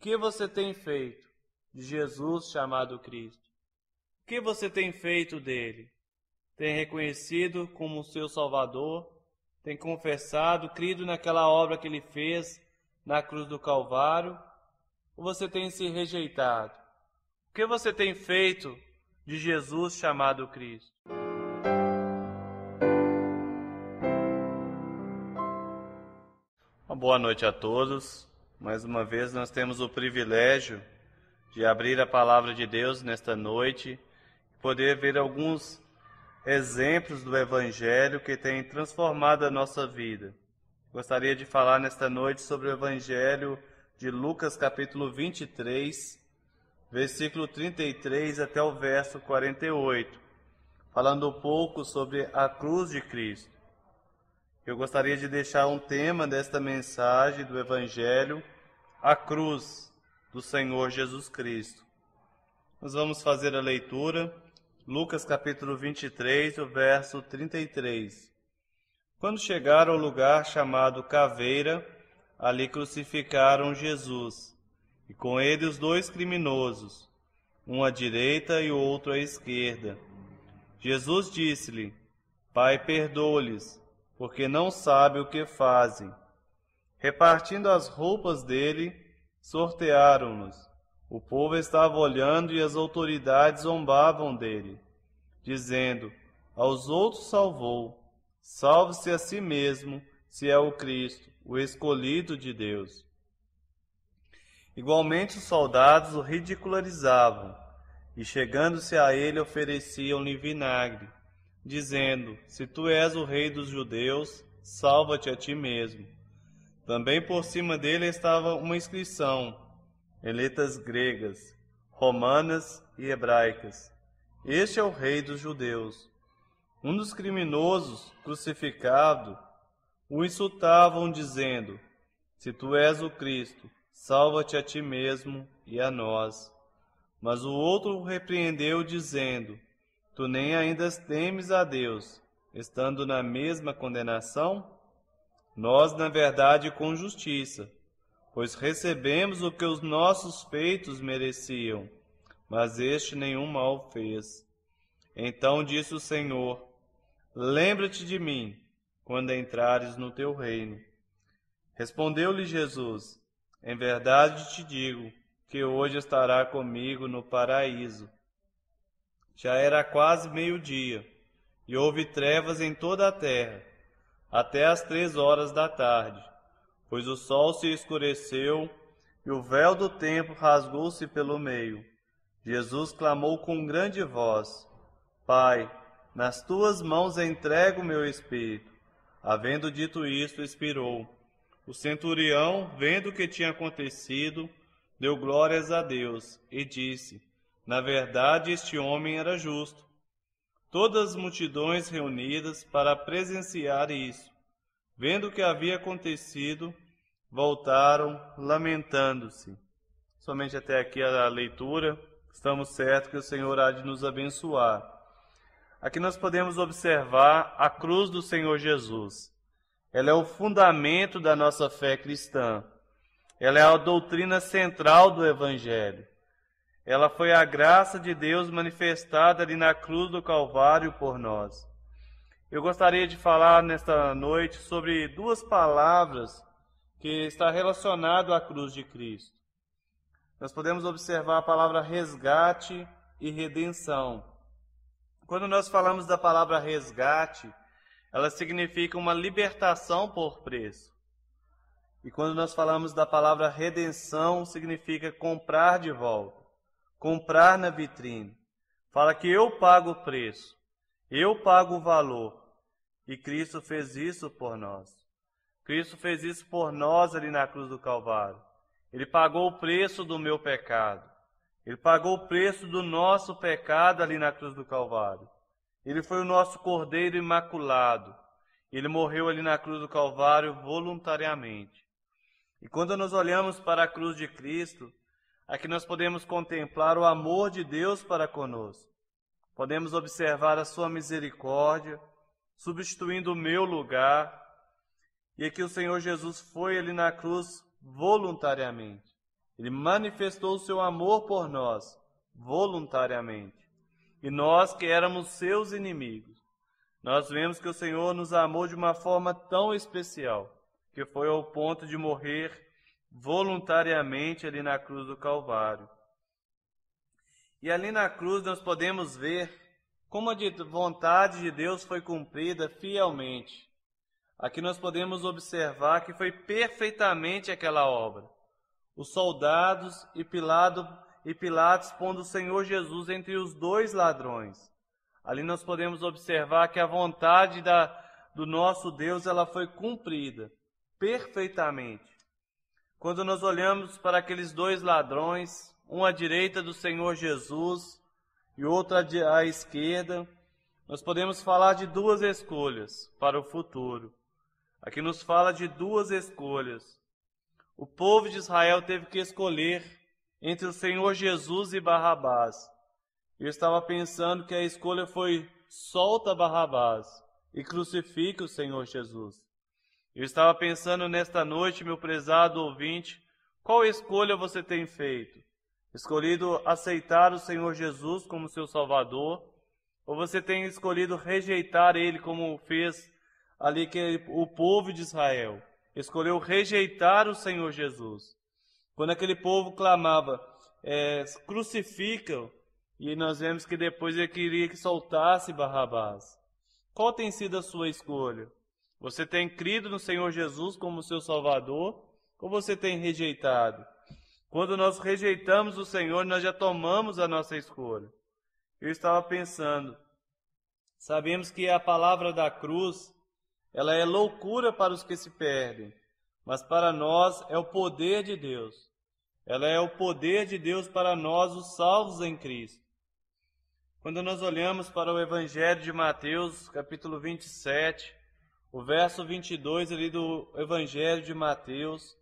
que você tem feito de Jesus chamado Cristo? O que você tem feito dele? Tem reconhecido como seu Salvador? Tem confessado, crido naquela obra que ele fez na cruz do Calvário? Ou você tem se rejeitado? O que você tem feito de Jesus chamado Cristo? Uma boa noite a todos. Mais uma vez nós temos o privilégio de abrir a palavra de Deus nesta noite e poder ver alguns exemplos do Evangelho que têm transformado a nossa vida. Gostaria de falar nesta noite sobre o Evangelho de Lucas, capítulo 23, versículo 33 até o verso 48, falando um pouco sobre a cruz de Cristo. Eu gostaria de deixar um tema desta mensagem do Evangelho, a cruz do Senhor Jesus Cristo. Nós vamos fazer a leitura, Lucas capítulo 23, o verso 33. Quando chegaram ao lugar chamado Caveira, ali crucificaram Jesus, e com ele os dois criminosos, um à direita e o outro à esquerda. Jesus disse-lhe: Pai, perdoa-lhes, porque não sabem o que fazem. Repartindo as roupas dele, sortearam-nos. O povo estava olhando e as autoridades zombavam dele, dizendo: aos outros salvou, salve-se a si mesmo, se é o Cristo, o escolhido de Deus. Igualmente os soldados o ridicularizavam, e chegando-se a ele ofereciam-lhe vinagre, dizendo: se tu és o rei dos judeus, salva-te a ti mesmo. Também por cima dele estava uma inscrição, em letras gregas, romanas e hebraicas: este é o rei dos judeus. Um dos criminosos, crucificado, o insultavam, dizendo: se tu és o Cristo, salva-te a ti mesmo e a nós. Mas o outro o repreendeu, dizendo: tu nem ainda temes a Deus, estando na mesma condenação? Nós, na verdade, com justiça, pois recebemos o que os nossos feitos mereciam, mas este nenhum mal fez. Então disse o Senhor: lembra-te de mim, quando entrares no teu reino. Respondeu-lhe Jesus: em verdade te digo, que hoje estará comigo no paraíso. Já era quase meio-dia, e houve trevas em toda a terra, até às 3 horas da tarde, pois o sol se escureceu e o véu do templo rasgou-se pelo meio. Jesus clamou com grande voz: Pai, nas tuas mãos entrego o meu espírito. Havendo dito isto, expirou. O centurião, vendo o que tinha acontecido, deu glórias a Deus e disse: na verdade, este homem era justo. Todas as multidões reunidas para presenciar isso, vendo o que havia acontecido, voltaram lamentando-se. Somente até aqui a leitura. Estamos certos que o Senhor há de nos abençoar. Aqui nós podemos observar a cruz do Senhor Jesus. Ela é o fundamento da nossa fé cristã. Ela é a doutrina central do Evangelho. Ela foi a graça de Deus manifestada ali na cruz do Calvário por nós. Eu gostaria de falar nesta noite sobre duas palavras que estão relacionadas à cruz de Cristo. Nós podemos observar a palavra resgate e redenção. Quando nós falamos da palavra resgate, ela significa uma libertação por preço. E quando nós falamos da palavra redenção, significa comprar de volta. Comprar na vitrine. Fala que eu pago o preço, eu pago o valor. E Cristo fez isso por nós. Cristo fez isso por nós ali na cruz do Calvário. Ele pagou o preço do meu pecado. Ele pagou o preço do nosso pecado ali na cruz do Calvário. Ele foi o nosso Cordeiro imaculado. Ele morreu ali na cruz do Calvário voluntariamente. E quando nós olhamos para a cruz de Cristo, aqui nós podemos contemplar o amor de Deus para conosco. Podemos observar a sua misericórdia, substituindo o meu lugar. E aqui o Senhor Jesus foi ali na cruz voluntariamente. Ele manifestou o seu amor por nós, voluntariamente. E nós, que éramos seus inimigos, nós vemos que o Senhor nos amou de uma forma tão especial, que foi ao ponto de morrer voluntariamente ali na cruz do Calvário. E ali na cruz nós podemos ver como a vontade de Deus foi cumprida fielmente. Aqui nós podemos observar que foi perfeitamente aquela obra. Os soldados e Pilatos pondo o Senhor Jesus entre os dois ladrões. Ali nós podemos observar que a vontade do nosso Deus ela foi cumprida perfeitamente. Quando nós olhamos para aqueles dois ladrões, um à direita do Senhor Jesus e outro à esquerda, nós podemos falar de duas escolhas para o futuro. Aqui nos fala de duas escolhas. O povo de Israel teve que escolher entre o Senhor Jesus e Barrabás. Eu estava pensando que a escolha foi: solta Barrabás e crucifica o Senhor Jesus. Eu estava pensando nesta noite, meu prezado ouvinte, qual escolha você tem feito? Escolhido aceitar o Senhor Jesus como seu Salvador? Ou você tem escolhido rejeitar Ele como fez ali que o povo de Israel? Escolheu rejeitar o Senhor Jesus. Quando aquele povo clamava, crucifica-o, e nós vemos que depois ele queria que soltasse Barrabás. Qual tem sido a sua escolha? Você tem crido no Senhor Jesus como seu Salvador, ou você tem rejeitado? Quando nós rejeitamos o Senhor, nós já tomamos a nossa escolha. Eu estava pensando, sabemos que a palavra da cruz, ela é loucura para os que se perdem, mas para nós é o poder de Deus. Ela é o poder de Deus para nós, os salvos em Cristo. Quando nós olhamos para o Evangelho de Mateus, capítulo 27, o verso 22 ali do Evangelho de Mateus,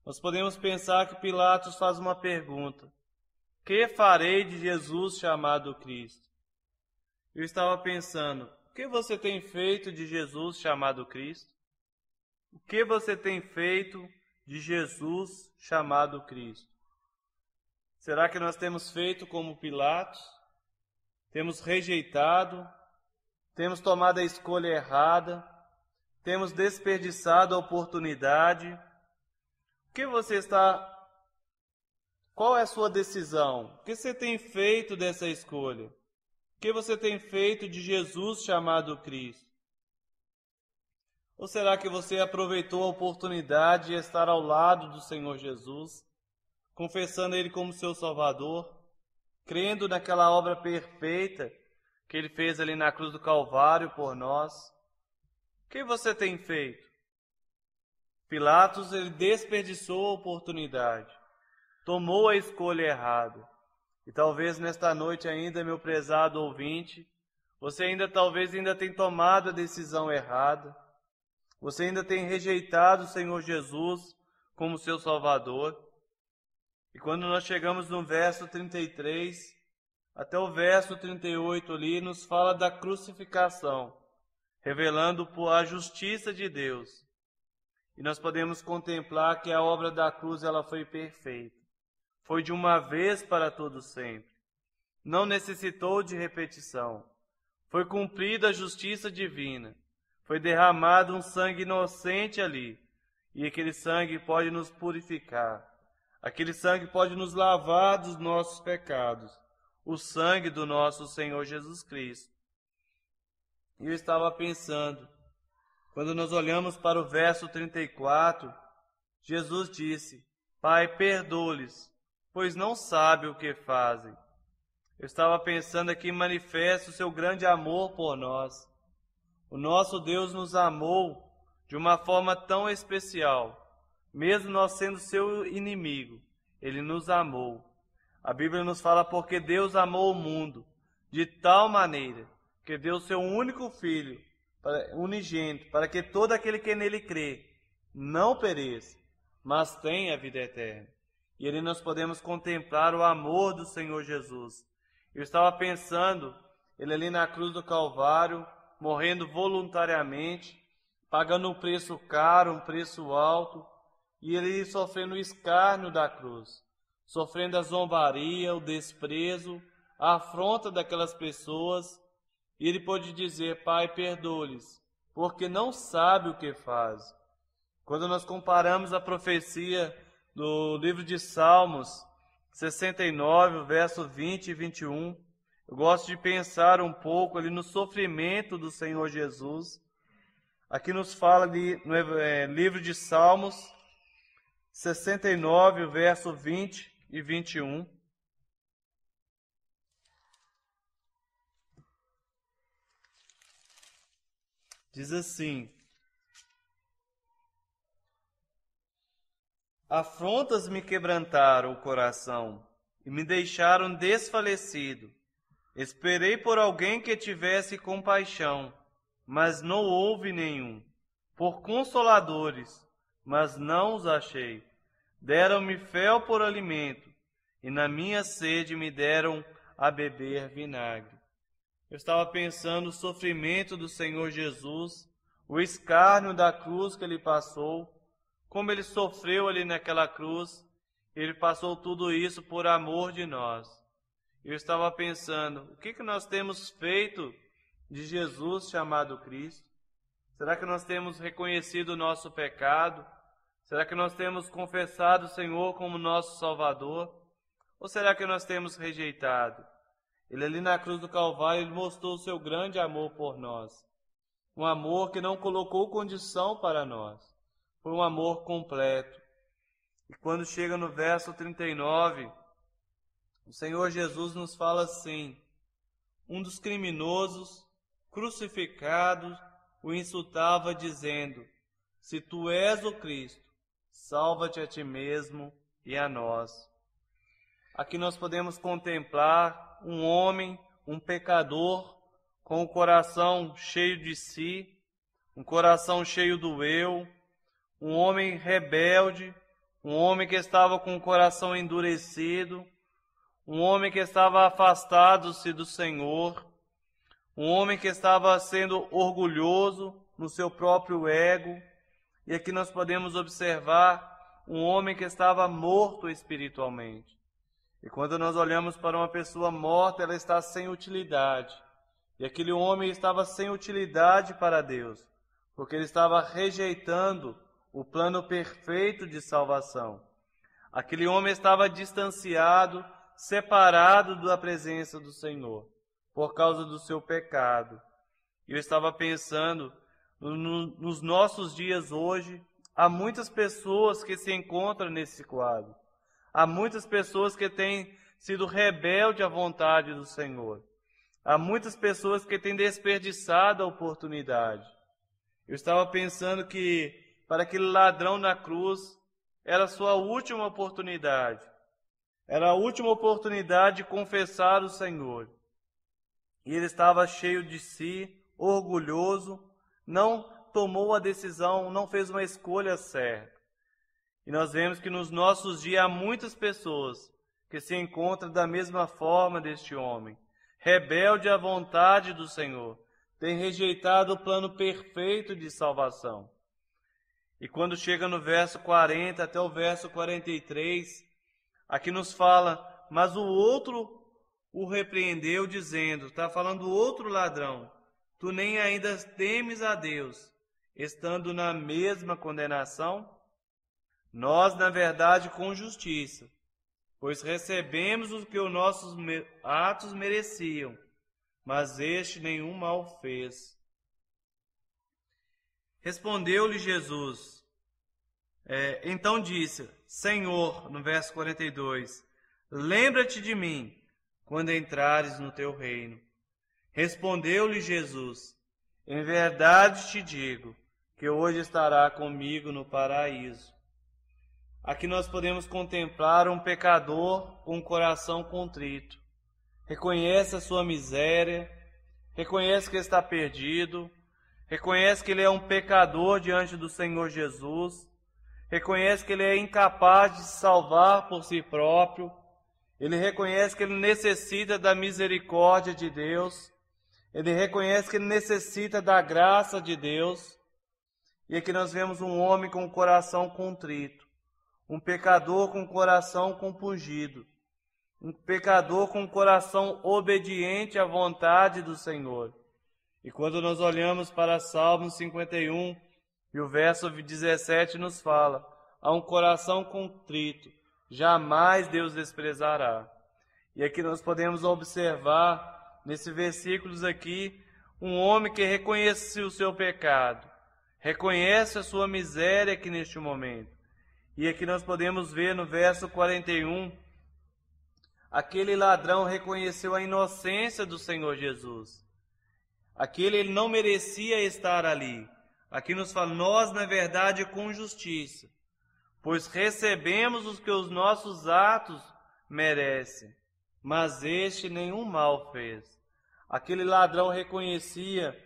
nós podemos pensar que Pilatos faz uma pergunta: que farei de Jesus chamado Cristo? Eu estava pensando, o que você tem feito de Jesus chamado Cristo? O que você tem feito de Jesus chamado Cristo? Será que nós temos feito como Pilatos? Temos rejeitado? Temos tomado a escolha errada? Temos desperdiçado a oportunidade? O que você está... Qual é a sua decisão? O que você tem feito dessa escolha? O que você tem feito de Jesus chamado Cristo? Ou será que você aproveitou a oportunidade de estar ao lado do Senhor Jesus, confessando Ele como seu Salvador, crendo naquela obra perfeita que Ele fez ali na cruz do Calvário por nós? O que você tem feito? Pilatos, ele desperdiçou a oportunidade, tomou a escolha errada. E talvez nesta noite ainda, meu prezado ouvinte, você talvez ainda tenha tomado a decisão errada. Você ainda tem rejeitado o Senhor Jesus como seu Salvador. E quando nós chegamos no verso 33, até o verso 38 ali, nos fala da crucificação, revelando a justiça de Deus. E nós podemos contemplar que a obra da cruz ela foi perfeita. Foi de uma vez para todo sempre. Não necessitou de repetição. Foi cumprida a justiça divina. Foi derramado um sangue inocente ali. E aquele sangue pode nos purificar. Aquele sangue pode nos lavar dos nossos pecados. O sangue do nosso Senhor Jesus Cristo. E eu estava pensando, quando nós olhamos para o verso 34, Jesus disse: Pai, perdoa-lhes, pois não sabem o que fazem. Eu estava pensando aqui, manifesta o seu grande amor por nós. O nosso Deus nos amou de uma forma tão especial. Mesmo nós sendo seu inimigo, Ele nos amou. A Bíblia nos fala porque Deus amou o mundo de tal maneira que deu seu único Filho, unigênito, para que todo aquele que nele crê não pereça, mas tenha a vida eterna. E ali nós podemos contemplar o amor do Senhor Jesus. Eu estava pensando, Ele ali na cruz do Calvário, morrendo voluntariamente, pagando um preço caro, um preço alto, e ele sofrendo o escárnio da cruz, sofrendo a zombaria, o desprezo, a afronta daquelas pessoas, e ele pôde dizer: Pai, perdoa-lhes, porque não sabe o que faz. Quando nós comparamos a profecia do livro de Salmos 69, verso 20 e 21, eu gosto de pensar um pouco ali no sofrimento do Senhor Jesus. Aqui nos fala ali no livro de Salmos 69, verso 20 e 21. Diz assim: Afrontas me quebrantaram o coração e me deixaram desfalecido. Esperei por alguém que tivesse compaixão, mas não houve nenhum. Por consoladores, mas não os achei. Deram-me fel por alimento, e na minha sede me deram a beber vinagre. Eu estava pensando no sofrimento do Senhor Jesus, o escárnio da cruz que ele passou, como ele sofreu ali naquela cruz. Ele passou tudo isso por amor de nós. Eu estava pensando, o que nós temos feito de Jesus chamado Cristo? Será que nós temos reconhecido o nosso pecado? Será que nós temos confessado o Senhor como nosso Salvador? Ou será que nós temos rejeitado? Ele ali na cruz do Calvário, ele mostrou o seu grande amor por nós. Um amor que não colocou condição para nós. Foi um amor completo. E quando chega no verso 39, o Senhor Jesus nos fala assim: um dos criminosos crucificados o insultava dizendo: se tu és o Cristo, salva-te a ti mesmo e a nós. Aqui nós podemos contemplar um homem, um pecador, com o coração cheio de si, um coração cheio do eu, um homem rebelde, um homem que estava com o coração endurecido, um homem que estava afastado-se do Senhor, um homem que estava sendo orgulhoso no seu próprio ego. E aqui nós podemos observar um homem que estava morto espiritualmente. E quando nós olhamos para uma pessoa morta, ela está sem utilidade. E aquele homem estava sem utilidade para Deus, porque ele estava rejeitando o plano perfeito de salvação. Aquele homem estava distanciado, separado da presença do Senhor, por causa do seu pecado. Eu estava pensando, nos nossos dias hoje, há muitas pessoas que se encontram nesse quadro. Há muitas pessoas que têm sido rebeldes à vontade do Senhor. Há muitas pessoas que têm desperdiçado a oportunidade. Eu estava pensando que para aquele ladrão na cruz era a sua última oportunidade. Era a última oportunidade de confessar o Senhor. E ele estava cheio de si, orgulhoso, não tomou a decisão, não fez uma escolha certa. E nós vemos que nos nossos dias há muitas pessoas que se encontram da mesma forma deste homem, rebelde à vontade do Senhor, tem rejeitado o plano perfeito de salvação. E quando chega no verso 40 até o verso 43, aqui nos fala: mas o outro o repreendeu, dizendo, está falando do outro ladrão, tu nem ainda temes a Deus, estando na mesma condenação? Nós, na verdade, com justiça, pois recebemos o que os nossos atos mereciam, mas este nenhum mal fez. Respondeu-lhe Jesus, então disse: Senhor, no verso 42, lembra-te de mim quando entrares no teu reino. Respondeu-lhe Jesus, em verdade te digo, que hoje estará comigo no paraíso. Aqui nós podemos contemplar um pecador com um coração contrito. Reconhece a sua miséria, reconhece que está perdido, reconhece que ele é um pecador diante do Senhor Jesus, reconhece que ele é incapaz de se salvar por si próprio, ele reconhece que ele necessita da misericórdia de Deus, ele reconhece que ele necessita da graça de Deus. E aqui nós vemos um homem com o coração contrito, um pecador com o coração compungido, um pecador com o coração obediente à vontade do Senhor. E quando nós olhamos para Salmo 51, e o verso 17 nos fala: a um coração contrito, jamais Deus desprezará. E aqui nós podemos observar, nesses versículos aqui, um homem que reconhece o seu pecado, reconhece a sua miséria aqui neste momento. E aqui nós podemos ver no verso 41, aquele ladrão reconheceu a inocência do Senhor Jesus. Ele não merecia estar ali. Aqui nos fala: nós, na verdade, com justiça, pois recebemos os que os nossos atos merecem, mas este nenhum mal fez. Aquele ladrão reconhecia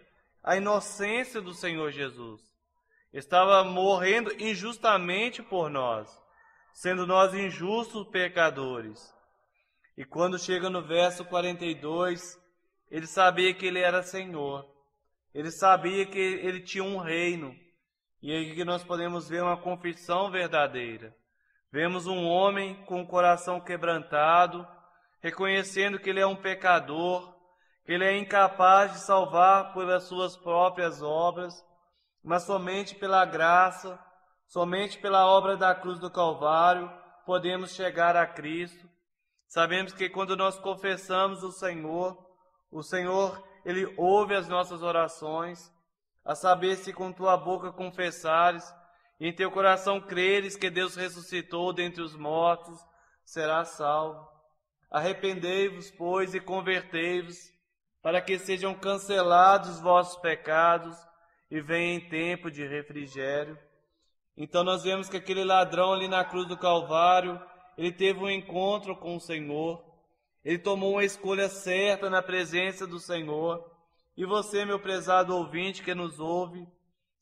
a inocência do Senhor Jesus. Estava morrendo injustamente por nós, sendo nós injustos pecadores. E quando chega no verso 42, ele sabia que ele era Senhor. Ele sabia que ele tinha um reino. E aí que nós podemos ver uma confissão verdadeira. Vemos um homem com o coração quebrantado, reconhecendo que ele é um pecador, que ele é incapaz de salvar pelas suas próprias obras, mas somente pela graça, somente pela obra da cruz do Calvário, podemos chegar a Cristo. Sabemos que quando nós confessamos o Senhor, Ele ouve as nossas orações, a saber, se com tua boca confessares e em teu coração creres que Deus ressuscitou dentre os mortos, serás salvo. Arrependei-vos, pois, e convertei-vos, para que sejam cancelados os vossos pecados e venha em tempo de refrigério. Então nós vemos que aquele ladrão ali na cruz do Calvário, ele teve um encontro com o Senhor. Ele tomou uma escolha certa na presença do Senhor. E você, meu prezado ouvinte que nos ouve,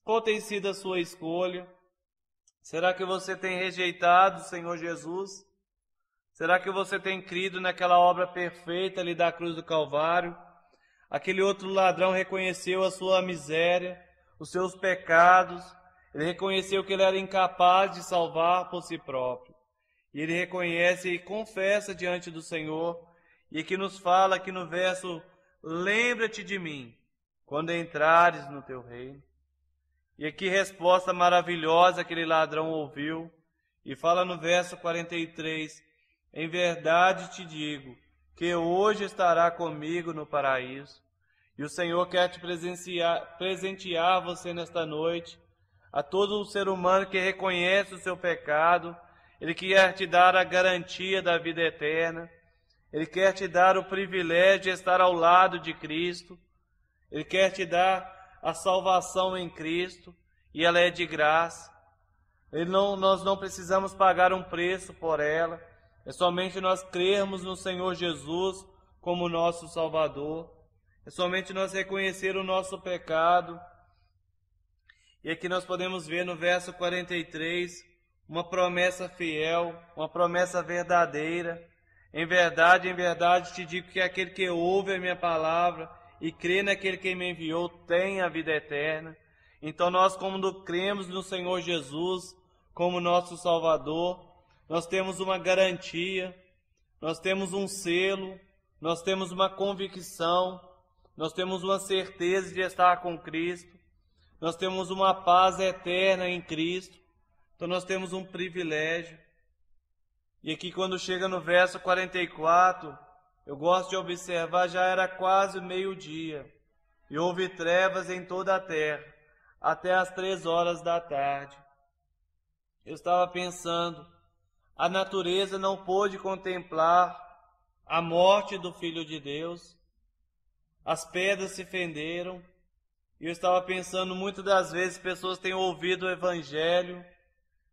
qual tem sido a sua escolha? Será que você tem rejeitado o Senhor Jesus? Será que você tem crido naquela obra perfeita ali da cruz do Calvário? Aquele outro ladrão reconheceu a sua miséria, os seus pecados. Ele reconheceu que ele era incapaz de salvar por si próprio. E ele reconhece e confessa diante do Senhor. E aqui nos fala, aqui no verso: lembra-te de mim, quando entrares no teu reino. E que resposta maravilhosa aquele ladrão ouviu. E fala no verso 43, em verdade te digo, que hoje estará comigo no paraíso. E o Senhor quer te presentear você nesta noite, a todo ser humano que reconhece o seu pecado. Ele quer te dar a garantia da vida eterna. Ele quer te dar o privilégio de estar ao lado de Cristo. Ele quer te dar a salvação em Cristo, e ela é de graça. Nós não precisamos pagar um preço por ela. É somente nós crermos no Senhor Jesus como nosso Salvador. É somente nós reconhecer o nosso pecado. E aqui nós podemos ver no verso 43 uma promessa fiel, uma promessa verdadeira. Em verdade te digo que aquele que ouve a minha palavra e crê naquele que me enviou tem a vida eterna. Então nós, como cremos no Senhor Jesus como nosso Salvador, nós temos uma garantia, nós temos um selo, nós temos uma convicção, nós temos uma certeza de estar com Cristo, nós temos uma paz eterna em Cristo. Então nós temos um privilégio. E aqui quando chega no verso 44, eu gosto de observar, já era quase meio-dia, e houve trevas em toda a terra, até as 3 horas da tarde. Eu estava pensando, a natureza não pôde contemplar a morte do Filho de Deus, as pedras se fenderam, e eu estava pensando, muitas das vezes pessoas têm ouvido o Evangelho,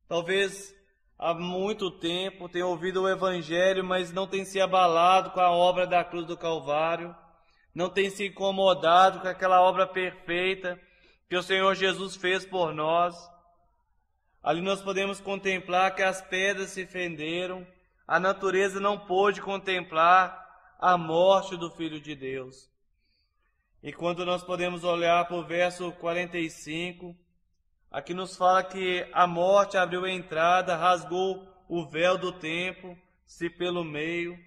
talvez há muito tempo têm ouvido o Evangelho, mas não têm se abalado com a obra da cruz do Calvário, não têm se incomodado com aquela obra perfeita que o Senhor Jesus fez por nós. Ali nós podemos contemplar que as pedras se fenderam, a natureza não pôde contemplar a morte do Filho de Deus. E quando nós podemos olhar para o verso 45, Aqui nos fala que a morte abriu a entrada, rasgou o véu do templo, se pelo meio.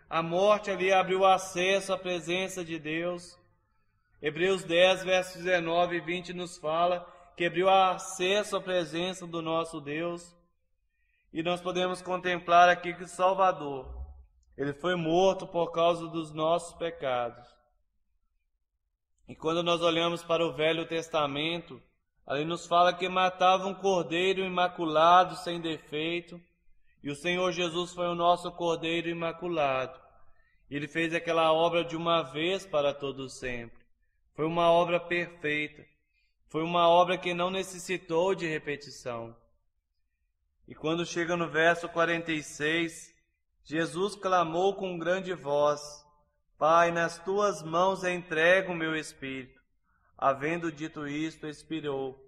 A morte ali abriu acesso à presença de Deus. Hebreus 10, versos 19 e 20 nos fala que abriu acesso à presença do nosso Deus. E nós podemos contemplar aqui que o Salvador, ele foi morto por causa dos nossos pecados. E quando nós olhamos para o Velho Testamento, ali nos fala que matava um cordeiro imaculado, sem defeito, e o Senhor Jesus foi o nosso cordeiro imaculado. Ele fez aquela obra de uma vez para todo sempre. Foi uma obra perfeita. Foi uma obra que não necessitou de repetição. E quando chega no verso 46, Jesus clamou com grande voz: Pai, nas tuas mãos entrego o meu espírito. Havendo dito isto, expirou.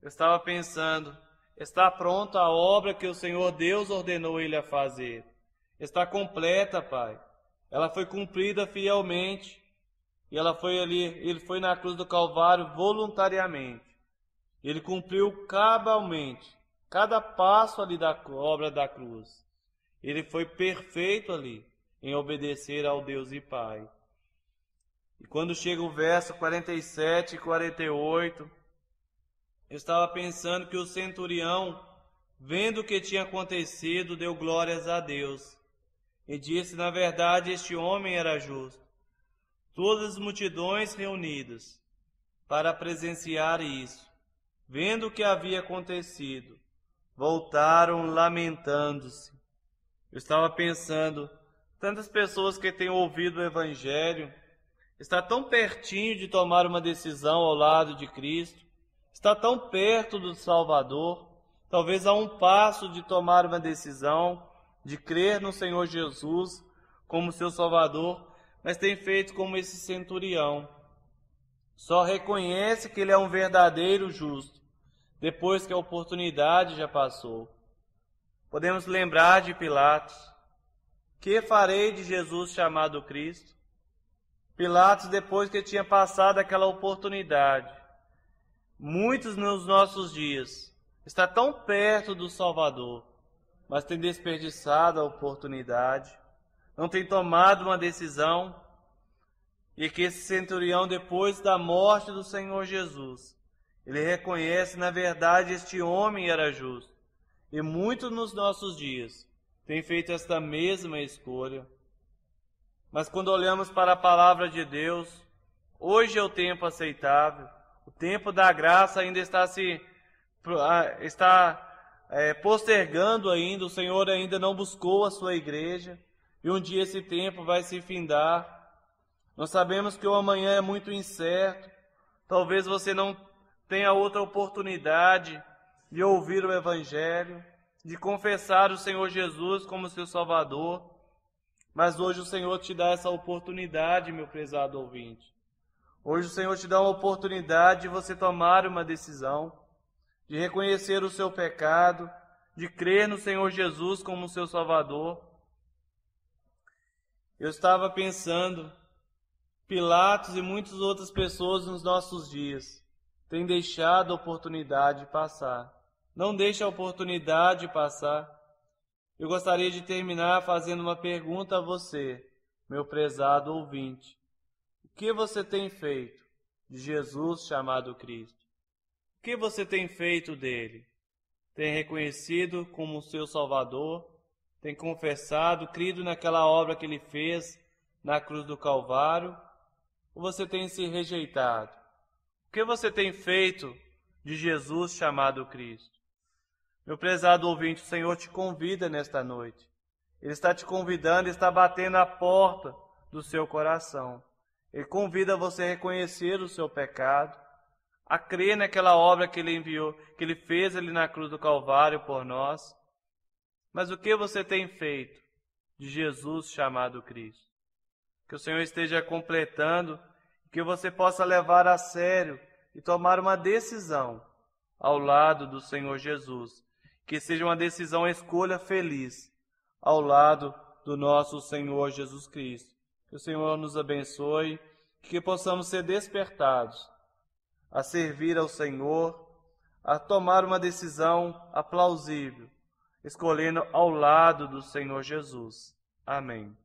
Eu estava pensando, está pronta a obra que o Senhor Deus ordenou ele a fazer. Está completa, Pai. Ela foi cumprida fielmente. E ele foi na cruz do Calvário voluntariamente. Ele cumpriu cabalmente cada passo ali da obra da cruz. Ele foi perfeito ali em obedecer ao Deus e Pai. E quando chega o verso 47 e 48, eu estava pensando que o centurião, vendo o que tinha acontecido, deu glórias a Deus e disse: na verdade, este homem era justo. Todas as multidões reunidas para presenciar isso, vendo o que havia acontecido, voltaram lamentando-se. Eu estava pensando, tantas pessoas que têm ouvido o Evangelho, está tão pertinho de tomar uma decisão ao lado de Cristo, está tão perto do Salvador, talvez a um passo de tomar uma decisão, de crer no Senhor Jesus como seu Salvador, mas tem feito como esse centurião. Só reconhece que ele é um verdadeiro justo, depois que a oportunidade já passou. Podemos lembrar de Pilatos. Que farei de Jesus chamado Cristo? Pilatos, depois que tinha passado aquela oportunidade, muitos nos nossos dias está tão perto do Salvador, mas tem desperdiçado a oportunidade, não tem tomado uma decisão. E que esse centurião, depois da morte do Senhor Jesus, ele reconhece, na verdade, este homem era justo. E muitos nos nossos dias têm feito esta mesma escolha. Mas quando olhamos para a palavra de Deus, hoje é o tempo aceitável, o tempo da graça ainda está postergando ainda, o Senhor ainda não buscou a sua igreja, e um dia esse tempo vai se findar. Nós sabemos que o amanhã é muito incerto, talvez você não tenha outra oportunidade de ouvir o Evangelho, de confessar o Senhor Jesus como seu Salvador, mas hoje o Senhor te dá essa oportunidade, meu prezado ouvinte. Hoje o Senhor te dá uma oportunidade de você tomar uma decisão, de reconhecer o seu pecado, de crer no Senhor Jesus como seu Salvador. Eu estava pensando, Pilatos e muitas outras pessoas nos nossos dias têm deixado a oportunidade passar. Não deixe a oportunidade passar. Eu gostaria de terminar fazendo uma pergunta a você, meu prezado ouvinte. O que você tem feito de Jesus chamado Cristo? O que você tem feito dele? Tem reconhecido como seu Salvador? Tem confessado, crido naquela obra que ele fez na cruz do Calvário? Ou você tem se rejeitado? O que você tem feito de Jesus chamado Cristo? Meu prezado ouvinte, o Senhor te convida nesta noite. Ele está te convidando, está batendo a porta do seu coração. Ele convida você a reconhecer o seu pecado, a crer naquela obra que ele enviou, que ele fez ali na cruz do Calvário por nós. Mas o que você tem feito de Jesus chamado Cristo? Que o Senhor esteja completando, que você possa levar a sério e tomar uma decisão ao lado do Senhor Jesus. Que seja uma decisão, escolha feliz ao lado do nosso Senhor Jesus Cristo. Que o Senhor nos abençoe, que possamos ser despertados a servir ao Senhor a tomar uma decisão aplausível, escolhendo ao lado do Senhor Jesus. Amém.